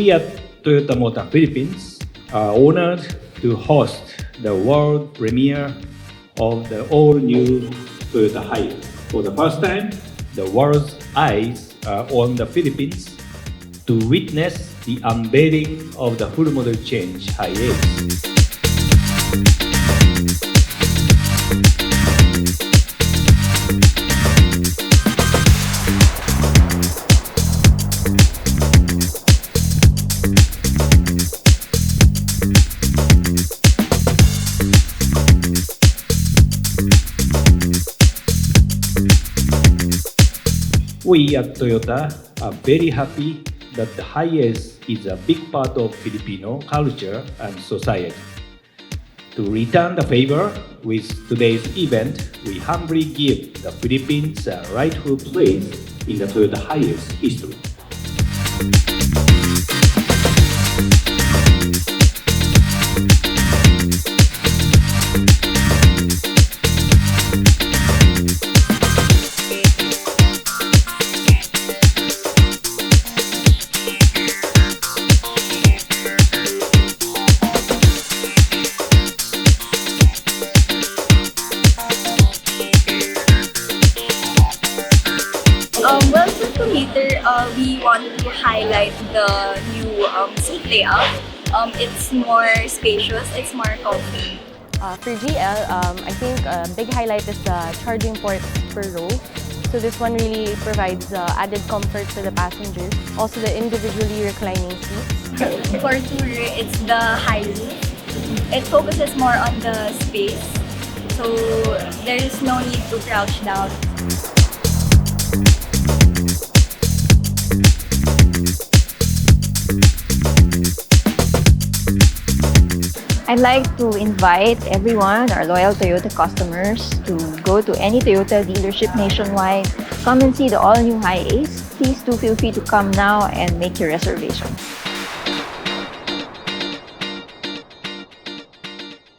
We at Toyota Motor Philippines are honored to host the world premiere of the all-new Toyota Hiace. For the first time, the world's eyes are on the Philippines to witness the unveiling of the full model change Hiace. We at Toyota are very happy that the Hiace is a big part of Filipino culture and society. To return the favor with today's event, we humbly give the Philippines a rightful place in the Toyota Hiace history. Well, for later, we want to highlight the new seat layout. It's more spacious, it's more comfy. For GL, I think a big highlight is the charging ports per row. So this one really provides added comfort to the passengers. Also the individually reclining seats. For tourer, it's the high roof. It focuses more on the space, so there is no need to crouch down. I'd like to invite everyone, our loyal Toyota customers, to go to any Toyota dealership nationwide. Come and see the all-new Hiace. Please do feel free to come now and make your reservation.